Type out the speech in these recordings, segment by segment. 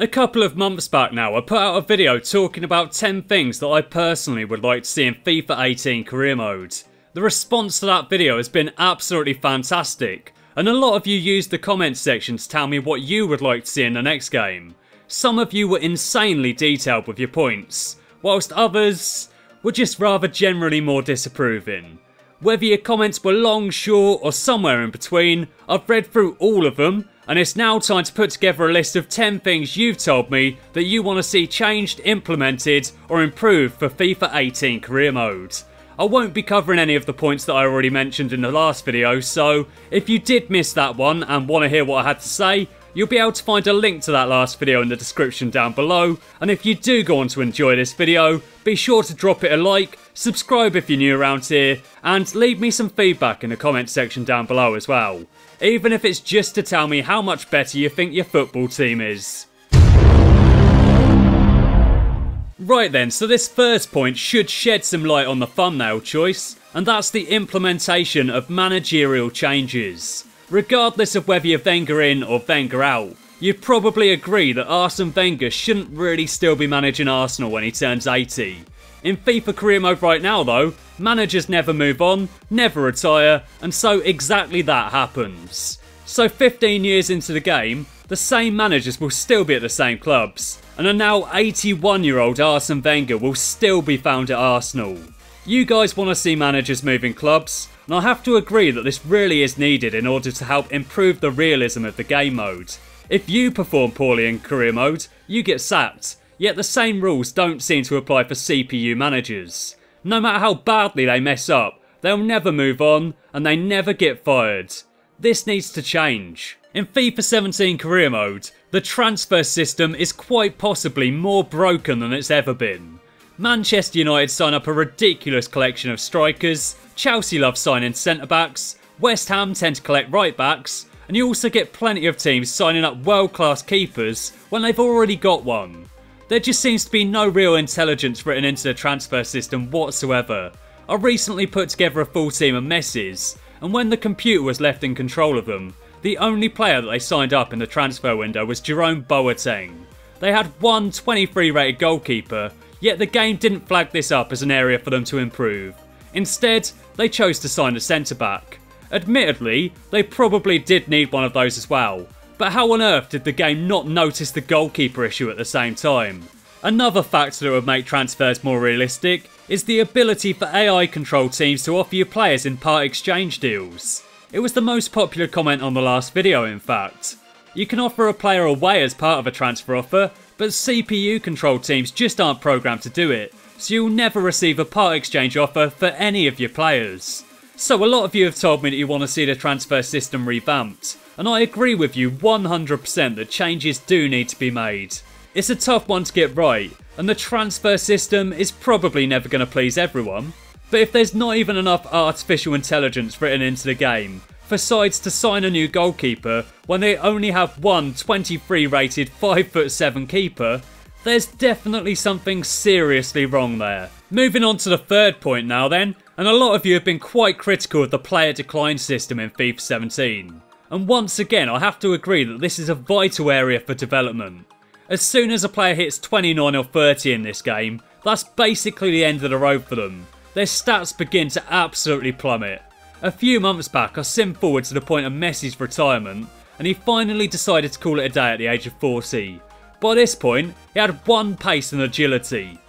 A couple of months back now, I put out a video talking about 10 things that I personally would like to see in FIFA 18 career mode. The response to that video has been absolutely fantastic, and a lot of you used the comments section to tell me what you would like to see in the next game. Some of you were insanely detailed with your points, whilst others were just rather generally more disapproving. Whether your comments were long, short, or somewhere in between, I've read through all of them, and it's now time to put together a list of 10 things you've told me that you want to see changed, implemented, or improved for FIFA 18 career mode. I won't be covering any of the points that I already mentioned in the last video, so if you did miss that one and want to hear what I had to say, you'll be able to find a link to that last video in the description down below, and if you do go on to enjoy this video, be sure to drop it a like, subscribe if you're new around here, and leave me some feedback in the comments section down below as well. Even if it's just to tell me how much better you think your football team is. Right then, so this first point should shed some light on the thumbnail choice, and that's the implementation of managerial changes. Regardless of whether you're Wenger in or Wenger out, you'd probably agree that Arsene Wenger shouldn't really still be managing Arsenal when he turns 80. In FIFA career mode right now though, managers never move on, never retire, and so exactly that happens. So 15 years into the game, the same managers will still be at the same clubs, and a now 81-year-old Arsene Wenger will still be found at Arsenal. You guys want to see managers moving clubs, and I have to agree that this really is needed in order to help improve the realism of the game mode. If you perform poorly in career mode, you get sacked. Yet the same rules don't seem to apply for CPU managers. No matter how badly they mess up, they'll never move on, and they never get fired. This needs to change. In FIFA 17 career mode, the transfer system is quite possibly more broken than it's ever been. Manchester United sign up a ridiculous collection of strikers, Chelsea love signing centre-backs, West Ham tend to collect right-backs, and you also get plenty of teams signing up world-class keepers when they've already got one. There just seems to be no real intelligence written into the transfer system whatsoever. I recently put together a full team of Messis, and when the computer was left in control of them, the only player that they signed up in the transfer window was Jerome Boateng. They had one 23 rated goalkeeper, yet the game didn't flag this up as an area for them to improve. Instead, they chose to sign a centre back. Admittedly, they probably did need one of those as well. But how on earth did the game not notice the goalkeeper issue at the same time? Another factor that would make transfers more realistic is the ability for AI control teams to offer you players in part exchange deals. It was the most popular comment on the last video in fact. You can offer a player away as part of a transfer offer, but CPU control teams just aren't programmed to do it, so you'll never receive a part exchange offer for any of your players. So a lot of you have told me that you want to see the transfer system revamped, and I agree with you 100% that changes do need to be made. It's a tough one to get right, and the transfer system is probably never going to please everyone, but if there's not even enough artificial intelligence written into the game for sides to sign a new goalkeeper when they only have one 23 rated 5'7" keeper, there's definitely something seriously wrong there. Moving on to the third point now then, and a lot of you have been quite critical of the player decline system in FIFA 17. And once again, I have to agree that this is a vital area for development. As soon as a player hits 29 or 30 in this game, that's basically the end of the road for them. Their stats begin to absolutely plummet. A few months back, I simmed forward to the point of Messi's retirement, and he finally decided to call it a day at the age of 40. By this point, he had one pace and agility.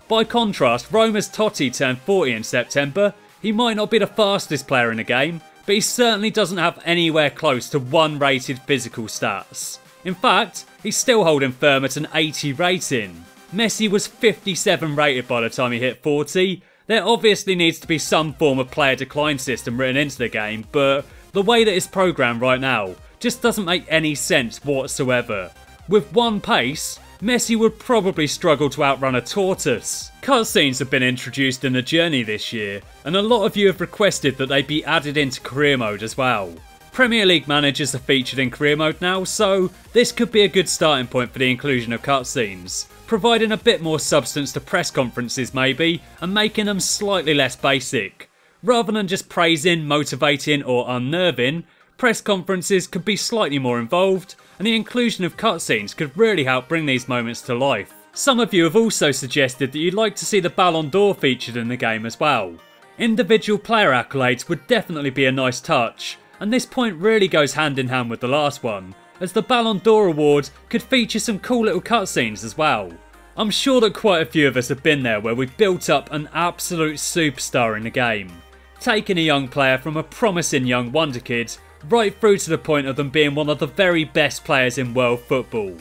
By contrast, Roma's Totti turned 40 in September. He might not be the fastest player in the game, but he certainly doesn't have anywhere close to 1 rated physical stats. In fact, he's still holding firm at an 80 rating. Messi was 57 rated by the time he hit 40. There obviously needs to be some form of player decline system written into the game, but the way that it's programmed right now just doesn't make any sense whatsoever. With one pace, Messi would probably struggle to outrun a tortoise. Cutscenes have been introduced in the journey this year, and a lot of you have requested that they be added into career mode as well. Premier League managers are featured in career mode now, so this could be a good starting point for the inclusion of cutscenes, providing a bit more substance to press conferences maybe, and making them slightly less basic. Rather than just praising, motivating or unnerving, press conferences could be slightly more involved, and the inclusion of cutscenes could really help bring these moments to life. Some of you have also suggested that you'd like to see the Ballon d'Or featured in the game as well. Individual player accolades would definitely be a nice touch, and this point really goes hand in hand with the last one, as the Ballon d'Or award could feature some cool little cutscenes as well. I'm sure that quite a few of us have been there where we've built up an absolute superstar in the game, taking a young player from a promising young wonder kid right through to the point of them being one of the very best players in world football.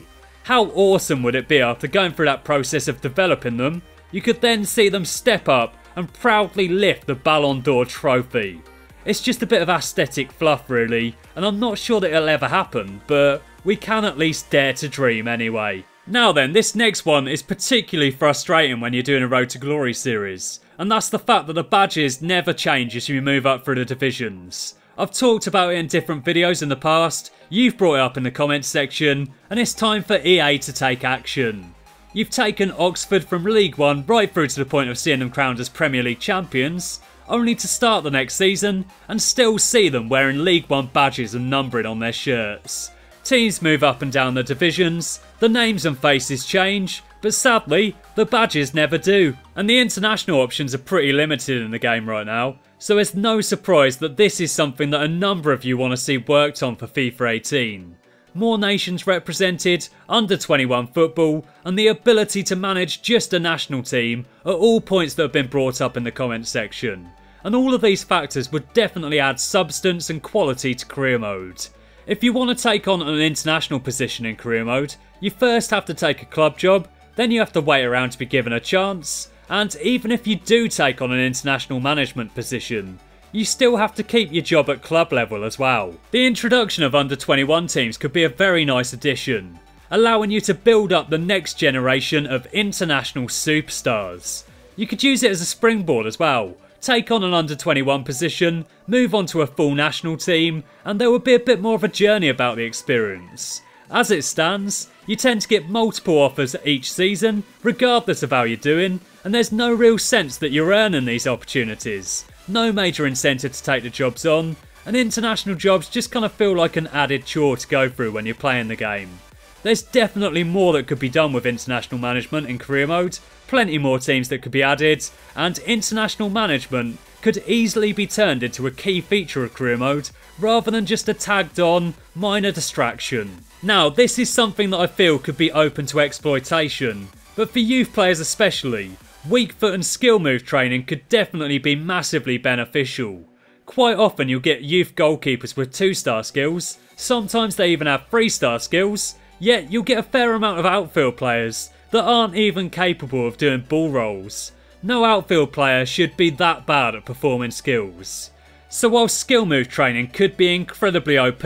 How awesome would it be after going through that process of developing them, you could then see them step up and proudly lift the Ballon d'Or trophy. It's just a bit of aesthetic fluff really, and I'm not sure that it'll ever happen, but we can at least dare to dream anyway. Now then, this next one is particularly frustrating when you're doing a Road to Glory series, and that's the fact that the badges never change as you move up through the divisions. I've talked about it in different videos in the past, you've brought it up in the comments section, and it's time for EA to take action. You've taken Oxford from League 1 right through to the point of seeing them crowned as Premier League champions, only to start the next season and still see them wearing League 1 badges and numbering on their shirts. Teams move up and down the divisions, the names and faces change, but sadly, the badges never do. And the international options are pretty limited in the game right now, so it's no surprise that this is something that a number of you want to see worked on for FIFA 18. More nations represented, under 21 football, and the ability to manage just a national team are all points that have been brought up in the comments section. And all of these factors would definitely add substance and quality to career mode. If you want to take on an international position in career mode, you first have to take a club job, then you have to wait around to be given a chance, and even if you do take on an international management position, you still have to keep your job at club level as well. The introduction of under 21 teams could be a very nice addition, allowing you to build up the next generation of international superstars. You could use it as a springboard as well. Take on an under 21 position, move on to a full national team, and there would be a bit more of a journey about the experience. As it stands, you tend to get multiple offers each season, regardless of how you're doing, and there's no real sense that you're earning these opportunities. No major incentive to take the jobs on, and international jobs just kind of feel like an added chore to go through when you're playing the game. There's definitely more that could be done with international management in career mode, plenty more teams that could be added, and international management could easily be turned into a key feature of career mode rather than just a tagged on minor distraction. Now this is something that I feel could be open to exploitation, but for youth players especially, weak foot and skill move training could definitely be massively beneficial. Quite often you'll get youth goalkeepers with 2-star skills, sometimes they even have 3-star skills, yet you'll get a fair amount of outfield players that aren't even capable of doing ball rolls. No outfield player should be that bad at performing skills. So while skill move training could be incredibly OP,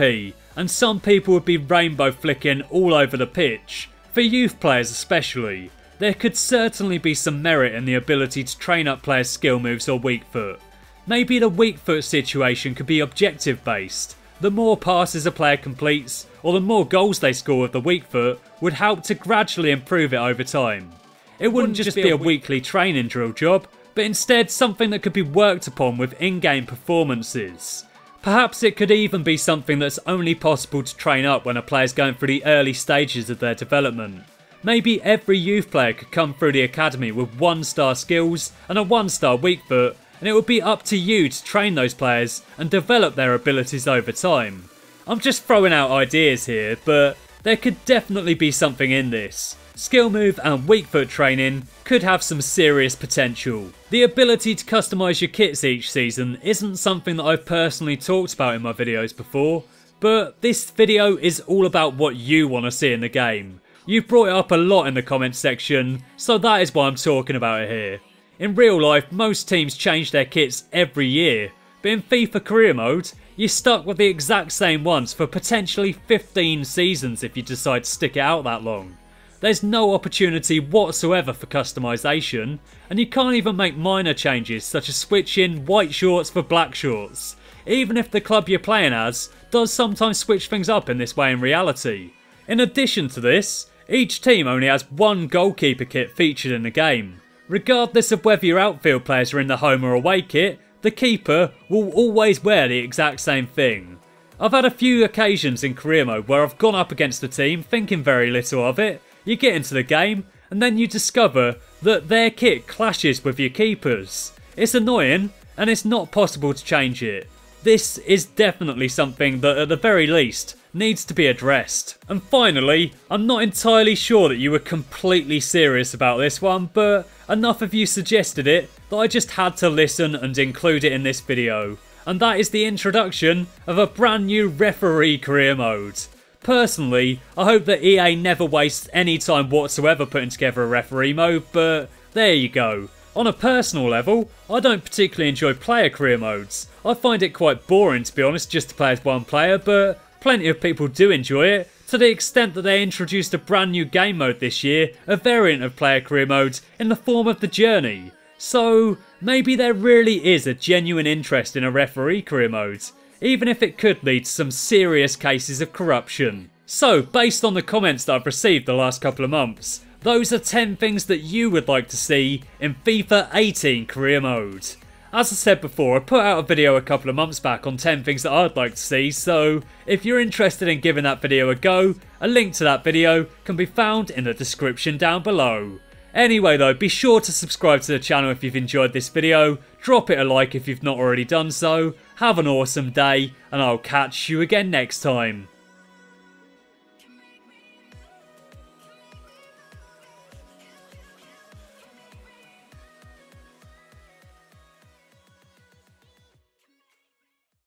and some people would be rainbow flicking all over the pitch, for youth players especially, there could certainly be some merit in the ability to train up players' skill moves or weak foot. Maybe the weak foot situation could be objective based. The more passes a player completes, or the more goals they score with the weak foot, would help to gradually improve it over time. It wouldn't just be a weekly training drill job, but instead something that could be worked upon with in-game performances. Perhaps it could even be something that's only possible to train up when a player's going through the early stages of their development. Maybe every youth player could come through the academy with 1-star skills and a 1-star weak foot, and it would be up to you to train those players and develop their abilities over time. I'm just throwing out ideas here, but there could definitely be something in this. Skill move and weak foot training could have some serious potential. The ability to customise your kits each season isn't something that I've personally talked about in my videos before, but this video is all about what you want to see in the game. You've brought it up a lot in the comments section, so that is why I'm talking about it here. In real life, most teams change their kits every year, but in FIFA career mode, you're stuck with the exact same ones for potentially 15 seasons if you decide to stick it out that long. There's no opportunity whatsoever for customisation, and you can't even make minor changes such as switching white shorts for black shorts, even if the club you're playing as does sometimes switch things up in this way in reality. In addition to this, each team only has one goalkeeper kit featured in the game. Regardless of whether your outfield players are in the home or away kit, the keeper will always wear the exact same thing. I've had a few occasions in career mode where I've gone up against a team thinking very little of it. You get into the game and then you discover that their kit clashes with your keeper's. It's annoying and it's not possible to change it. This is definitely something that at the very least needs to be addressed. And finally, I'm not entirely sure that you were completely serious about this one, but enough of you suggested it that I just had to listen and include it in this video. And that is the introduction of a brand new referee career mode. Personally, I hope that EA never wastes any time whatsoever putting together a referee mode, but there you go. On a personal level, I don't particularly enjoy player career modes. I find it quite boring, to be honest, just to play as one player, but plenty of people do enjoy it, to the extent that they introduced a brand new game mode this year, a variant of player career modes in the form of the Journey. So maybe there really is a genuine interest in a referee career mode, even if it could lead to some serious cases of corruption. So, based on the comments that I've received the last couple of months, those are 10 things that you would like to see in FIFA 18 career mode. As I said before, I put out a video a couple of months back on 10 things that I'd like to see, so if you're interested in giving that video a go, a link to that video can be found in the description down below. Anyway though, be sure to subscribe to the channel if you've enjoyed this video, drop it a like if you've not already done so, have an awesome day, and I'll catch you again next time.